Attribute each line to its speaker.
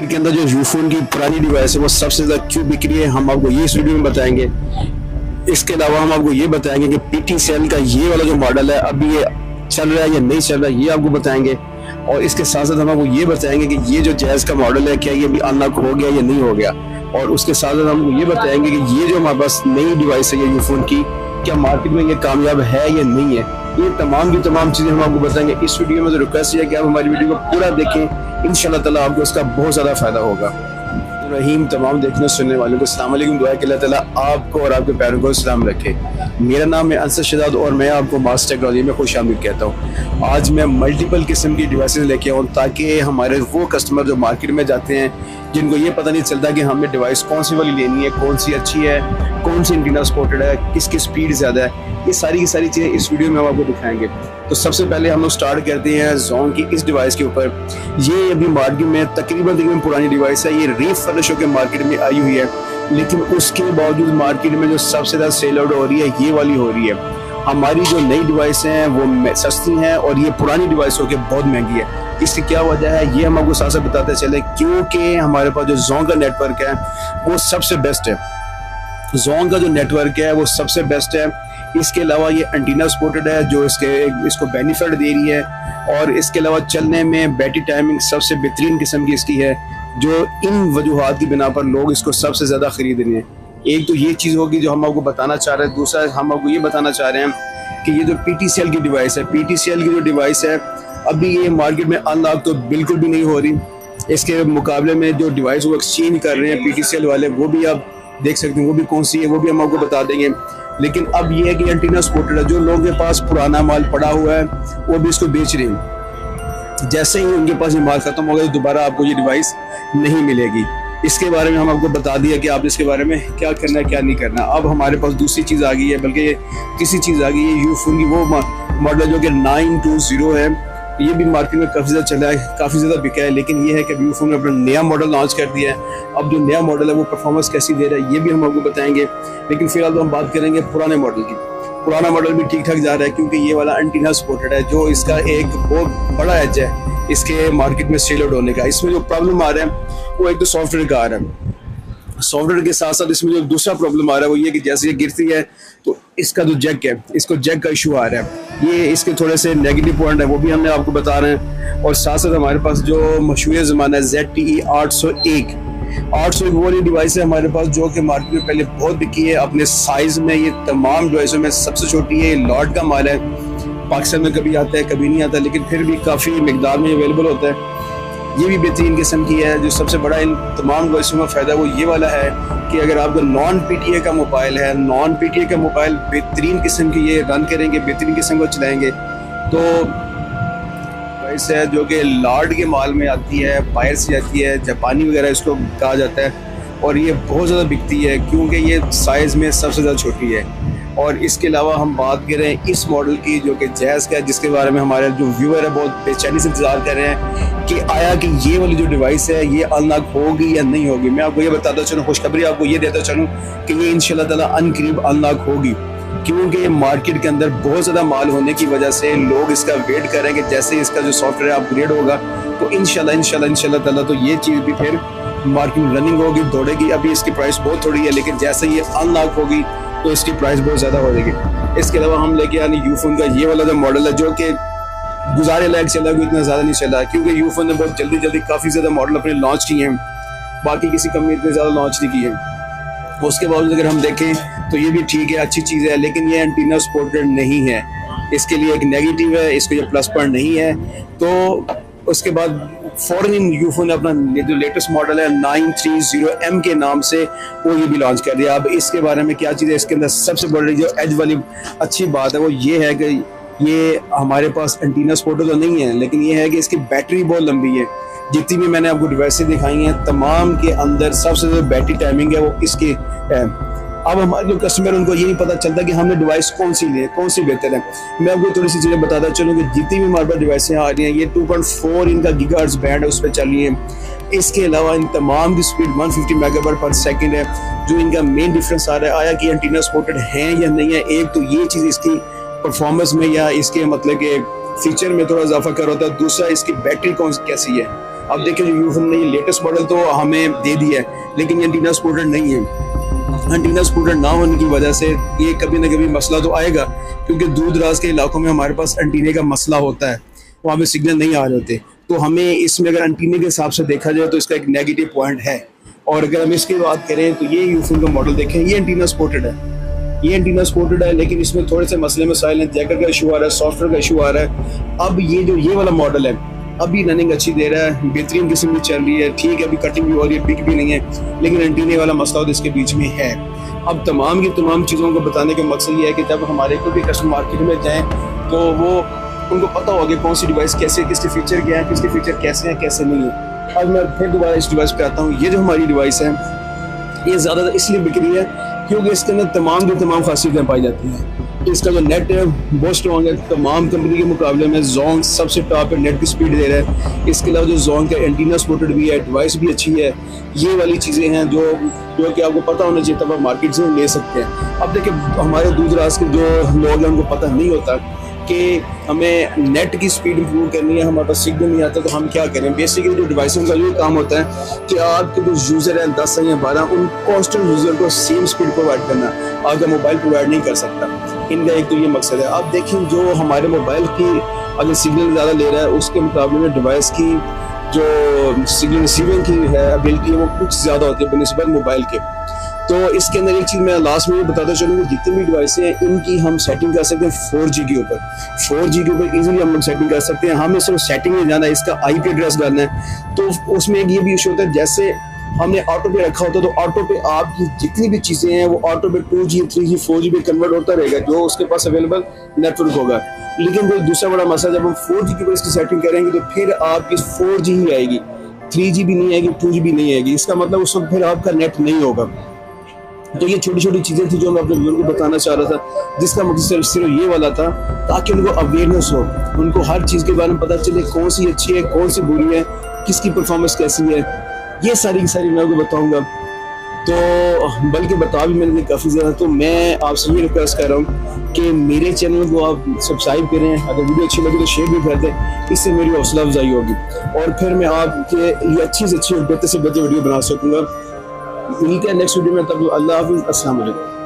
Speaker 1: के अंदर जो यूफोन की पुरानी डिवाइस है वो सबसे ज्यादा क्यों बिक रही है, हम आपको ये इस वीडियो में बताएंगे। इसके अलावा हम आपको ये बताएंगे कि PTCL का ये वाला जो मॉडल है अभी ये चल रहा है या नहीं चल रहा है, ये आपको बताएंगे। और इसके साथ साथ हम आपको ये बताएंगे कि ये जो जैज का मॉडल है क्या ये भी अनलॉक हो गया या नहीं हो गया। और उसके साथ साथ हमको ये बताएंगे कि ये जो हमारे पास नई डिवाइस है ये यूफोन की, क्या मार्केट में ये कामयाब है या नहीं है। ये तमाम की तमाम चीजें हम आपको बताएंगे इस वीडियो में। तो रिक्वेस्ट है कि आप हमारी वीडियो को पूरा देखें, इंशाल्लाह ताला आपको इसका बहुत ज्यादा फायदा होगा। रहीम तमाम देखने सुनने वालों को अस्सलाम वालेकुम, दुआ कि अल्लाह ताला आपको और आपके पैरों को सलाम रखे। मेरा नाम है अंसर शहजाद और मैं आपको मास टेक्नोलॉजी में खुश आमदीद कहता हूँ। आज मैं मल्टीपल किस्म की डिवाइसेस लेके आऊँ ताकि हमारे वो कस्टमर जो मार्केट में जाते हैं जिनको ये पता नहीं चलता कि हमें डिवाइस कौन सी वाली लेनी है, कौन सी अच्छी है, कौन सी एंटीना सपोर्टेड है, किसकी स्पीड ज़्यादा है, ये सारी की सारी चीज़ें इस वीडियो में हम आपको दिखाएंगे। तो सबसे पहले हम लोग स्टार्ट करते हैं जोन की इस डिवाइस के ऊपर। ये अभी मार्केट में तकरीबन पुरानी डिवाइस है, ये रीफर्निश होकर मार्केट में आई हुई है, लेकिन उसके बावजूद मार्केट में जो सबसे ज़्यादा सेल आउट हो रही है ये वाली हो रही है। हमारी जो नई डिवाइस हैं वो सस्ती हैं और ये पुरानी डिवाइस होकर बहुत महंगी है। इसकी क्या वजह है ये हम आपको साथ साथ बताते चले, क्योंकि हमारे पास जो जोन का नेटवर्क है वो सबसे बेस्ट है। जोन का जो नेटवर्क है वो सबसे बेस्ट है। इसके अलावा ये एंटीना सपोर्टेड है जो इसको बेनिफिट दे रही है, और इसके अलावा चलने में बैटरी टाइमिंग सबसे बेहतरीन किस्म की इसकी है, जो इन वजूहात की बिना पर लोग इसको सबसे ज़्यादा खरीद रहे हैं। एक तो ये चीज़ होगी जो हम आपको बताना चाह रहे हैं। दूसरा हम आपको ये बताना चाह रहे हैं कि ये जो PTCL की डिवाइस है, PTCL की जो डिवाइस है अभी ये मार्केट में अनलॉक तो बिल्कुल भी नहीं हो रही। इसके मुकाबले में जो डिवाइस वो एक्सचेंज कर रहे हैं PTCL वाले, वो भी आप देख सकते हैं, वो भी कौन सी है वो भी हम आपको बता देंगे। लेकिन अब ये है कि एंटीना सपोर्टेड है, जो लोगों के पास पुराना माल पड़ा हुआ है वो भी इसको बेच रहे हैं। जैसे ही उनके पास ये माल खत्म हो गया तो दोबारा आपको ये डिवाइस नहीं मिलेगी। इसके बारे में हम आपको बता दिया कि आप इसके बारे में क्या करना है क्या नहीं करना। अब हमारे पास दूसरी चीज़ आ गई है, बल्कि किसी चीज़ आ गई है, यूफोन की वो मॉडल जो कि 920 है। ये भी मार्केट में काफ़ी ज़्यादा चला है, काफ़ी ज़्यादा बिका है, लेकिन ये है कि यूफोन ने अपना नया मॉडल लॉन्च कर दिया है। अब जो नया मॉडल है वो परफॉर्मेंस कैसी दे रहा है ये भी हम आपको बताएंगे। लेकिन फिलहाल तो हम बात करेंगे पुराने मॉडल की। पुराना मॉडल भी ठीक ठाक जा रहा है, क्योंकि ये वाला एंटीना सपोर्टेड है, जो इसका एक बहुत बड़ा एज है इसके मार्केट में सेल आउट होने का। इसमें जो प्रॉब्लम आ रहा है वो एक तो सॉफ्टवेयर का आ रहा है। सॉफ्टवेयर के साथ साथ इसमें जो दूसरा प्रॉब्लम आ रहा है वो ये कि जैसे ये गिरती है तो इसका जो जैक है, इसको जैक का इशू आ रहा है। ये इसके थोड़े से नेगेटिव पॉइंट है, वो भी हमने आपको बता रहे हैं। और साथ साथ हमारे पास जो मशहूर ज़माना है ZTE 801 वो वाली डिवाइस है हमारे पास, जो कि मार्केट में पहले बहुत बिकी है अपने साइज़ में। ये तमाम डिवाइसों में सबसे छोटी है, ये लॉट का माल है। पाकिस्तान में कभी आता है कभी नहीं आता, लेकिन फिर भी काफ़ी मिकदार में अवेलेबल होता है। ये भी बेहतरीन किस्म की है। जो सबसे बड़ा इन तमाम डिवाइसों में फ़ायदा वो ये वाला है कि अगर आपका नॉन PTA का मोबाइल है, नॉन PTA का मोबाइल बेहतरीन किस्म की ये रन करेंगे, बेहतरीन किस्म को चलाएंगे। तो डिवाइस है जो कि लॉट के माल में आती है, बाहर से आती है, जापानी वगैरह इसको कहा जाता है, और ये बहुत ज़्यादा बिकती है क्योंकि ये साइज़ में सबसे ज़्यादा छोटी है। और इसके अलावा हम बात करें इस मॉडल की जो कि जैज़ का है, जिसके बारे में हमारे जो व्यूअर है बहुत बेचैनी से इंतजार कर रहे हैं कि आया कि ये वाली जो डिवाइस है ये अनलॉक होगी या नहीं होगी। मैं आपको ये बताता चलूँ, खुशखबरी आपको ये देता चलूँ कि ये इंशाल्लाह ताला अनकरीब अनलॉक होगी, क्योंकि मार्केट के अंदर बहुत ज़्यादा माल होने की वजह से लोग इसका वेट कर रहे हैं कि जैसे इसका जो सॉफ्टवेयर अपग्रेड होगा तो इंशाल्लाह ताला तो ये चीज़ भी फिर मार्केट में रनिंग होगी, दौड़ेगी। अभी इसकी प्राइस बहुत थोड़ी है, लेकिन जैसे ये अनलॉक होगी तो इसकी प्राइस बहुत ज़्यादा हो जाएगी। इसके अलावा हम लेके यानी यूफोन का ये वाला जो मॉडल है जो कि गुजारे लायक चला, इतना ज़्यादा नहीं चला, क्योंकि यूफोन ने बहुत जल्दी काफ़ी ज़्यादा मॉडल अपने लॉन्च किए हैं, बाकी किसी कंपनी इतने ज़्यादा लॉन्च नहीं किए हैं। उसके बावजूद अगर हम देखें तो ये भी ठीक है, अच्छी चीज़ है, लेकिन ये एंटीना सपोर्टेड नहीं है। इसके लिए एक नेगेटिव है, इसको ये प्लस पॉइंट नहीं है। तो उसके बाद फॉरन यूफोन ने अपना जो लेटेस्ट मॉडल है 930M के नाम से वो ये भी लॉन्च कर दिया। अब इसके बारे में क्या चीज़ है, इसके अंदर सबसे बड़ी जो एज वाली अच्छी बात है वो ये है कि ये हमारे पास एंटीना सपोर्टेड तो नहीं है, लेकिन ये है कि इसकी बैटरी बहुत लंबी है। जितनी भी मैंने आपको डिवाइसें दिखाई हैं तमाम के अंदर सबसे ज़्यादा बैटरी टाइमिंग है वो इसकी है। अब हमारे जो कस्टमर उनको ये नहीं पता चलता कि हमने डिवाइस कौन सी ली है, कौन सी बेहतर है। मैं आपको थोड़ी सी चीज़ें बताता चलूँ कि जितनी भी हमारे पास डिवाइसें आ रही हैं ये 2.4 इनका गीगाहर्ट्ज़ बैंड है, उस पर चल रही है। इसके अलावा इन तमाम की स्पीड 150 मेगाबाइट पर सेकंड है। जो इनका मेन डिफरेंस आ रहा है, आया कि एंटीना सपोर्टेड है या नहीं है, एक तो ये चीज़ इसकी परफॉर्मेंस में या इसके मतलब के फीचर में थोड़ा इजाफा कर होता है। दूसरा इसकी बैटरी कैसी है, अब देखिए जो यूफोन ने ये लेटेस्ट मॉडल तो हमें दे दिया है, लेकिन ये एंटीना सपोर्टेड नहीं है। एंटीना सपोर्टेड ना होने की वजह से ये कभी ना कभी मसला तो आएगा, क्योंकि दूर दराज के इलाकों में हमारे पास एंटीने का मसला होता है, वहाँ पे सिग्नल नहीं आ रहे होते। तो हमें इसमें अगर एंटीने के हिसाब से देखा जाए तो इसका एक नेगेटिव पॉइंट है। और अगर हम इसकी बात करें तो ये यूफोन का मॉडल देखें, ये एंटीना सपोर्टेड है, ये एंटीना सपोर्टेड है, लेकिन इसमें थोड़े से मसले मसाइल हैं, जैकर का इशू आ रहा है, सॉफ्टवेयर का इशू आ रहा है। अब ये जो ये वाला मॉडल है अभी रनिंग अच्छी दे रहा है, बेहतरीन किस्म की चल रही है, ठीक है, अभी कटिंग भी हो रही है, पिक भी नहीं है, लेकिन एंटीने वाला मसला तो इसके बीच में है। अब तमाम की तमाम चीज़ों को बताने का मकसद ये है कि जब हमारे कोई भी कस्टमर मार्केट में जाएँ तो वो उनको पता होगा कौन सी डिवाइस कैसे, किसके फीचर क्या है, किसके फीचर कैसे हैं, कैसे नहीं है। अब मैं फिर दोबारा इस डिवाइस पे आता हूँ। ये जो हमारी डिवाइस है ये ज़्यादातर इसलिए बिक रही है क्योंकि इसके अंदर तमाम की तमाम खासियतें पाई जाती हैं। इसका जो नेट है बहुत स्ट्रॉन्ग है, तमाम कंपनी के मुकाबले में जोंग सबसे टॉप है, नेट की स्पीड दे रहा है। इसके अलावा जो जोंग का एंटीना सपोर्टेड भी है, डिवाइस भी अच्छी है। ये वाली चीज़ें हैं जो कि आपको पता होना चाहिए, तब आप मार्केट से ले सकते हैं। अब देखिए हमारे दूर दराज के जो लोग हैं उनको पता नहीं होता कि हमें नेट की स्पीड इंप्रूव करनी है, हमारे पास सिग्नल नहीं आता तो हम क्या करें। बेसिकली जो डिवाइसों का जो काम होता है कि आपके जो यूज़र हैं 10 या 12 उन कॉन्स्टेंट यूज़र को सेम स्पीड प्रोवाइड करना, आपका मोबाइल प्रोवाइड नहीं कर सकता। इनका एक तो ये मकसद है। आप देखें जो हमारे मोबाइल की अगर सिग्नल ज़्यादा ले रहा है उसके मुकाबले में डिवाइस की जो सिग्नल रिसीविंग की है एबिलिटी है वो कुछ ज़्यादा होती है बनिस्बत मोबाइल के। तो इसके अंदर एक चीज़ मैं लास्ट में बताता चलूँ कि जितनी भी डिवाइसें हैं इनकी हम सेटिंग कर सकते हैं 4G के ऊपर। 4G के ऊपर इजीली हम लोग सेटिंग कर सकते हैं। हमें सिर्फ सेटिंग में जाना है, इसका IP एड्रेस डालना है। तो उसमें एक ये भी इशू होता है, जैसे हमने ऑटो पे रखा होता है तो ऑटो पे आपकी जितनी भी चीज़ें हैं वो ऑटो पे 2G 3G 4G पे कन्वर्ट होता रहेगा जो उसके पास अवेलेबल नेटवर्क होगा। लेकिन कोई दूसरा बड़ा मसला, जब हम 4G के ऊपर इसकी सेटिंग करेंगे तो फिर आपकी 4G ही आएगी, 3G भी नहीं आएगी, 2G भी नहीं आएगी। इसका मतलब उस वक्त फिर आपका नेट नहीं होगा। तो ये छोटी छोटी चीज़ें थी जो मैं अपने व्यूअर को बताना चाह रहा था, जिसका मकसद सिर्फ ये वाला था ताकि उनको अवेयरनेस हो, उनको हर चीज़ के बारे में पता चले, कौन सी अच्छी है, कौन सी बुरी है, किसकी परफॉर्मेंस कैसी है, ये सारी की सारी मैं आपको बताऊँगा। तो बल्कि बता भी मैंने काफ़ी ज़्यादा। तो मैं आपसे ये रिक्वेस्ट कर रहा हूँ कि मेरे चैनल को आप सब्सक्राइब करें, अगर वीडियो अच्छी लगी तो शेयर भी कर दें, इससे मेरी हौसला अफजाई होगी और फिर मैं आपके लिए अच्छी से अच्छी बेहतर से बेहतर वीडियो बना सकूँगा। मिलते हैं नेक्स्ट वीडियो में, तब अल्लाह हाफिज़, अस्सलाम वालेकुम।